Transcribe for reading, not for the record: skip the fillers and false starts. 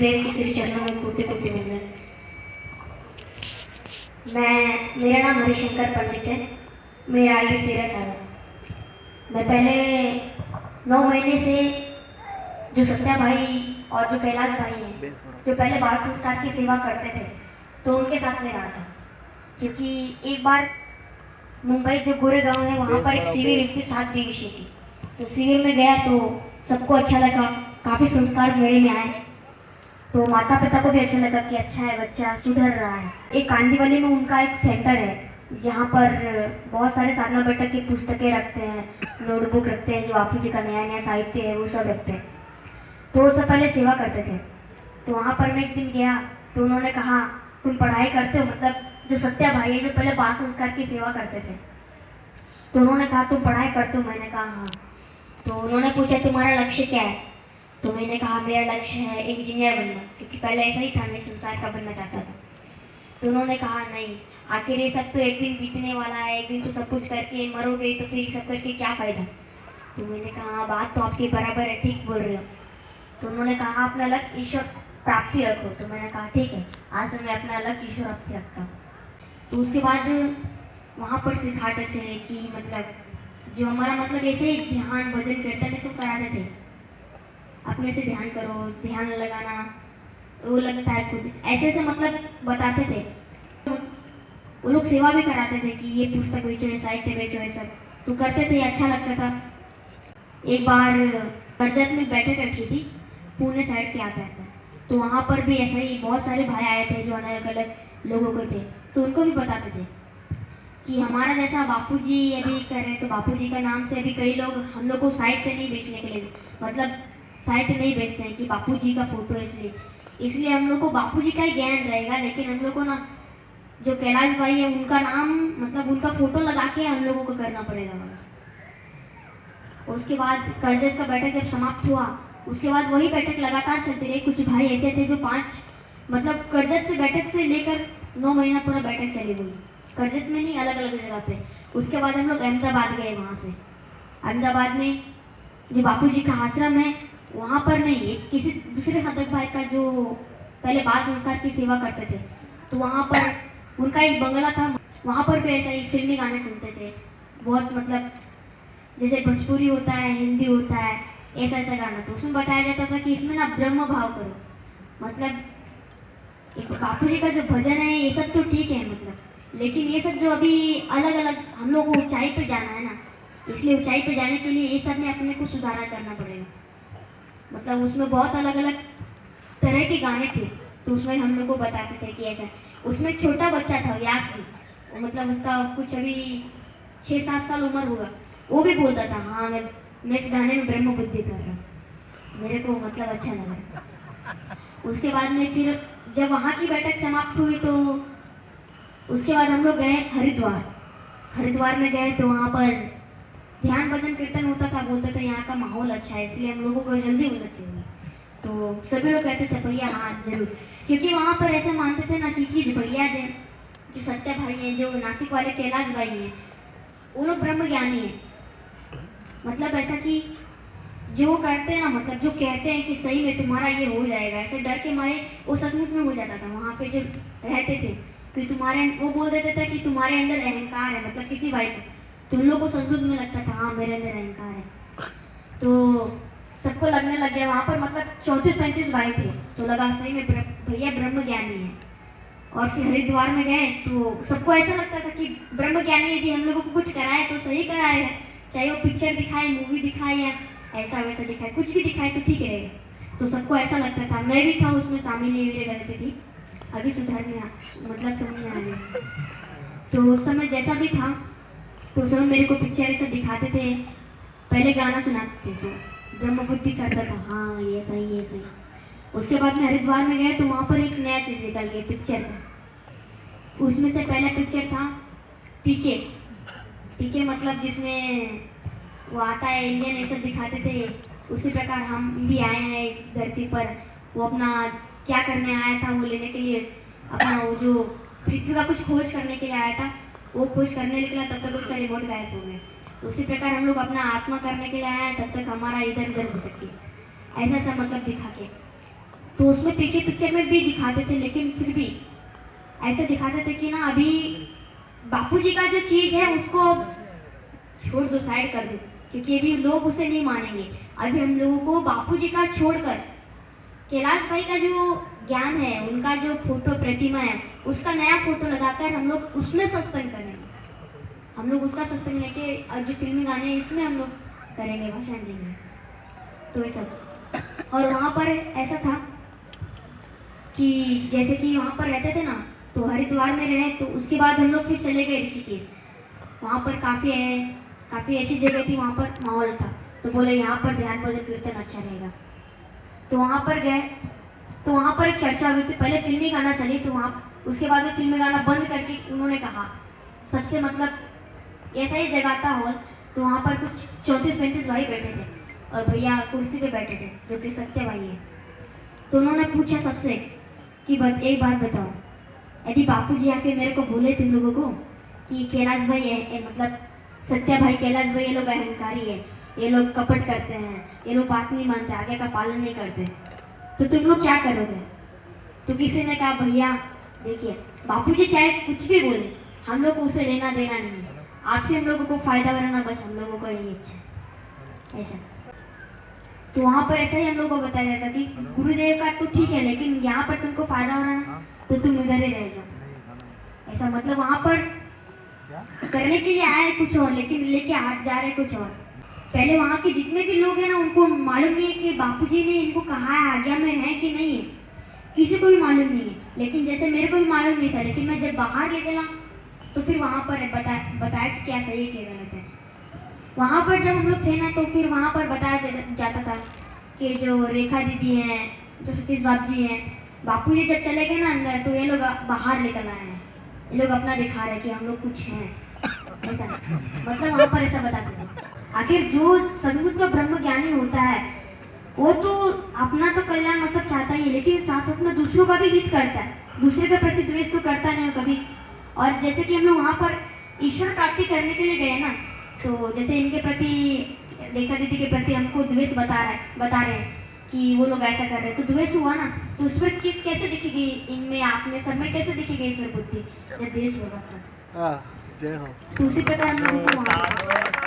गुरुदेव के श्री चरणों में कोटि कोटि वंदन। मेरा नाम हरिशंकर पंडित है। मेरा आयु 13 साल है। मैं पहले 9 महीने से जो सत्या भाई और जो कैलाश भाई हैं, जो पहले बाल संस्कार की सेवा करते थे, तो उनके साथ में रहा था। क्योंकि एक बार मुंबई जो गोरेगांव है वहाँ पर एक शिविर हुई थी 7 दिवसीय की। तो शिविर में गया तो सबको अच्छा लगा, काफ़ी संस्कार मेरे में आए। तो माता पिता को भी अच्छा लगा कि अच्छा है, बच्चा सुधर रहा है। एक कांदीवली में उनका एक सेंटर है जहाँ पर बहुत सारे साधना बैठक की पुस्तकें रखते हैं, नोटबुक रखते हैं, जो बापू जी का नया नया साहित्य है वो सब रखते हैं। तो वो सब पहले सेवा करते थे। तो वहाँ पर मैं एक दिन गया तो उन्होंने कहा तुम पढ़ाई करते हो, मतलब जो सत्या भाई है जो पहले बाल संस्कार की सेवा करते थे, तो उन्होंने कहा तुम पढ़ाई करते हो? मैंने कहा हाँ। तो उन्होंने पूछा तुम्हारा लक्ष्य क्या है? तो मैंने कहा मेरा लक्ष्य है इंजीनियर बनना, क्योंकि पहले ऐसा ही था, मैं संसार का बनना चाहता था। तो उन्होंने कहा नहीं, आखिर ये सब तो एक दिन बीतने वाला है, एक दिन तो सब कुछ करके मरोगे, तो फिर सब करके क्या फ़ायदा? तो मैंने कहा बात तो आपकी बराबर है, ठीक बोल रहे हो। तो उन्होंने कहा अपना लक्ष्य ईश्वर प्राप्ति रखो। तो मैंने कहा ठीक है, आज से मैं अपना लक्ष्य ईश्वर प्राप्ति रखता हूँ। तो उसके बाद वहाँ पर सिखाते थे कि मतलब जो हमारा मतलब ऐसे ही ध्यान भजन कीर्तन सब कराते थे, अपने से ध्यान करो, ध्यान लगाना वो लगता है खुद, ऐसे ऐसे मतलब बताते थे। वो लोग सेवा भी कराते थे कि ये पुस्तक बेचो, साहित्य बेचो, ये सब तो करते थे, अच्छा लगता था। एक बार करजत में बैठक रखी थी पुणे साइड के आता है, तो वहाँ पर भी ऐसा ही बहुत सारे भाई आए थे जो अलग अलग लोगों के थे। तो उनको भी बताते थे कि हमारा जैसा बापूजी अभी कर रहे हैं, तो बापूजी का नाम से अभी कई लोग हम लोग को साहित्य नहीं बेचने के लिए, मतलब साहित्य नहीं बेचते हैं कि बापूजी का फोटो, इसलिए हम लोग को बापूजी का ही ज्ञान रहेगा, लेकिन हम लोग को ना जो कैलाश भाई है उनका नाम मतलब उनका फोटो लगा के हम लोगों को करना पड़ेगा बस। उसके बाद करजत का बैठक जब समाप्त हुआ, उसके बाद वही बैठक लगातार चलती रही। कुछ भाई ऐसे थे जो 5 मतलब करजत से बैठक से लेकर 9 महीना पूरा बैठक चली गई, करजत में नहीं, अलग अलग जगह पे। उसके बाद हम लोग अहमदाबाद गए। वहाँ से अहमदाबाद में जो बापूजी का आश्रम है वहाँ पर नहीं, किसी दूसरे साधक भाई का जो पहले बाल संस्कार की सेवा करते थे, तो वहाँ पर उनका एक बंगला था। वहाँ पर भी ऐसा ही फिल्मी गाने सुनते थे, बहुत मतलब जैसे भोजपुरी होता है, हिंदी होता है, ऐसा ऐसा गाना। तो उसमें बताया जाता था कि इसमें ना ब्रह्म भाव करो, मतलब एक बापू जी का जो भजन है ये सब तो ठीक है, मतलब लेकिन ये सब जो अभी अलग अलग हम लोग को ऊंचाई पे जाना है ना, इसलिए ऊंचाई पे जाने के लिए ये सब में अपने को सुधार करना पड़ेगा। मतलब उसमें बहुत अलग अलग तरह के गाने थे, तो उसमें हम लोग को बताते थे कि ऐसा। उसमें छोटा बच्चा था व्यास भी, मतलब उसका कुछ अभी 6-7 साल उम्र होगा, वो भी बोलता था हाँ मैं इस गाने में ब्रह्म बुद्धि कर रहा हूँ। मेरे को मतलब अच्छा लगा। उसके बाद में फिर जब वहाँ की बैठक समाप्त हुई तो उसके बाद हम लोग गए हरिद्वार में गए। तो वहाँ पर ध्यान भजन कीर्तन होता था, बोलते थे यहाँ का माहौल अच्छा है, इसलिए हम लोगों को जल्दी उन्नति हुई। तो सभी लोग कहते थे भैया हाँ जरूर, क्योंकि वहाँ पर ऐसा मानते थे ना कि भैया जो सत्या भाई हैं, जो नासिक वाले कैलाश भाई हैं, वो लोग ब्रह्म ज्ञानी हैं। मतलब ऐसा कि जो वो करते हैं ना, मतलब जो कहते हैं कि सही में तुम्हारा ये हो जाएगा, ऐसे डर के मारे वो सचमुच में हो जाता था। वहाँ पे जो रहते थे कि तुम्हारे, वो बोल देते थे कि तुम्हारे अंदर अहंकार है, मतलब किसी भाई को, तुम लोग को संस्कृत में लगता था हाँ मेरे अंदर अहंकार है। तो सबको लगने लग गया वहाँ पर, मतलब 34-35 भाई थे, तो लगा सही में भैया ब्रह्म ज्ञानी है। और फिर हरिद्वार में गए तो सबको ऐसा लगता था कि ब्रह्म ज्ञानी यदि हम लोगों को कुछ कराए तो सही कराए है, चाहे वो पिक्चर दिखाए, मूवी दिखाए या ऐसा वैसा दिखाए, कुछ भी दिखाए तो ठीक रहेगा। तो सबको ऐसा लगता था, मैं भी था उसमें शामिल, नहीं मेरे गलती थी, अभी सुधार में मतलब समझ में आ गया। तो उस समय जैसा भी था, तो उस समय मेरे को पिक्चर ऐसा दिखाते थे, पहले गाना सुनाते थे तो ब्रह्म बुद्धि करता था हाँ ये सही ये सही। उसके बाद में हरिद्वार में गए तो वहाँ पर एक नया चीज़ निकल गया पिक्चर का। उसमें से पहला पिक्चर था पीके मतलब जिसमें वो आता है एलियन, ये सब दिखाते थे। उसी प्रकार हम भी आए हैं इस धरती पर, वो अपना क्या करने आया था, वो लेने के लिए अपना वो जो पृथ्वी का कुछ खोज करने के लिए आया था, वो खोज करने निकला, तब तक उसका रिमोट गायब हो गया। उसी प्रकार हम लोग अपना आत्मा करने के लिए आए हैं, तब तक हमारा इधर उधर भटक गया, ऐसा ऐसा मतलब दिखा के। तो उसमें पीके पिक्चर में भी दिखाते थे, लेकिन फिर भी ऐसे दिखाते थे कि ना अभी बापूजी का जो चीज़ है उसको छोड़ दो, साइड कर दो, क्योंकि अभी लोग उसे नहीं मानेंगे। अभी हम लोगों को बापूजी का छोड़कर कैलाश भाई का जो ज्ञान है, उनका जो फोटो प्रतिमा है, उसका नया फोटो लगाकर हम लोग उसमें सत्संग करेंगे। हम लोग उसका सत्संग लेके और जो फिल्मी गाने हैं इसमें हम लोग करेंगे, भाषण देंगे, तो ये सब। और वहाँ पर ऐसा था कि जैसे कि वहाँ पर रहते थे ना, तो हरिद्वार में रहे, तो उसके बाद हम लोग फिर चले गए ऋषिकेश। वहाँ पर काफ़ी अच्छी जगह थी, वहाँ पर माहौल था, तो बोले यहाँ पर ध्यान भजन कीर्तन अच्छा रहेगा, तो वहाँ पर गए। तो वहाँ पर एक चर्चा हुई थी, पहले फिल्मी गाना चली, तो वहाँ उसके बाद में फिल्मी गाना बंद करके उन्होंने कहा सबसे मतलब ऐसा ही जगह था हॉल, तो वहाँ पर कुछ 34-35 भाई बैठे थे और भैया कुर्सी पे बैठे थे जो कि सत्य भाई है। तो उन्होंने पूछा सबसे कि एक बात बताओ, यदि बापूजी आके मेरे को बोले तुम लोगों को कि कैलाश भाई है, मतलब सत्या भाई कैलाश भाई ये लोग अहंकारी है, ये लोग कपट करते हैं, ये लोग बात नहीं मानते, आगे का पालन नहीं करते, तो तुम लोग क्या करोगे? तो किसी ने कहा भैया देखिए, बापूजी चाहे कुछ भी बोले, हम लोग को उसे लेना देना नहीं है, आपसे हम लोगों को फायदा बनाना बस हम लोगों को यही इच्छा है, ऐसा। तो वहाँ पर ऐसा ही हम लोगों को बताया जाता कि गुरुदेव का तो ठीक है, लेकिन यहाँ पर तुमको फायदा हो रहा है तो तुम इधर ही रह जाओ, ऐसा। मतलब वहाँ पर करने के लिए आए कुछ और, लेकिन लेके हाथ जा रहे कुछ और। पहले वहाँ के जितने भी लोग हैं ना, उनको मालूम नहीं है कि बापूजी ने इनको कहा है, आज्ञा में है कि नहीं है, किसी को भी मालूम नहीं है। लेकिन जैसे मेरे को भी मालूम नहीं था, लेकिन मैं जब बाहर ले गया तो फिर वहाँ पर बताया कि क्या सही क्या गलत है। वहाँ पर जब हम लोग थे ना, तो फिर वहाँ पर बताया जाता था कि जो रेखा दीदी हैं, जो सतीश बाबू जी हैं, बापूजी जब चले गए ना अंदर, तो ये लोग बाहर निकल आए हैं, ये लोग अपना दिखा रहे कि हम लोग कुछ हैं, ऐसा। मतलब वहाँ पर ऐसा बताते थे। आखिर जो सचमुच में ब्रह्म ज्ञानी होता है, वो तो अपना तो कल्याण मतलब चाहता ही है, लेकिन साथ साथ में दूसरों का भी हित करता है, दूसरे के प्रति द्वेष तो करता नहीं हो कभी। और जैसे कि हम लोग वहाँ पर ईश्वर प्राप्ति करने के लिए गए ना, तो जैसे इनके प्रति, रेखा दीदी के प्रति हमको द्वेष बता रहे हैं कि वो लोग ऐसा कर रहे हैं, तो द्वेष हुआ ना, तो उस पर कैसे दिखेगी, इनमें आप में सब में कैसे दिखेगी ईश्वर बुद्धि, जब द्वेष होगा तो। जय हो। तो उसी प्रकार हम लोगों को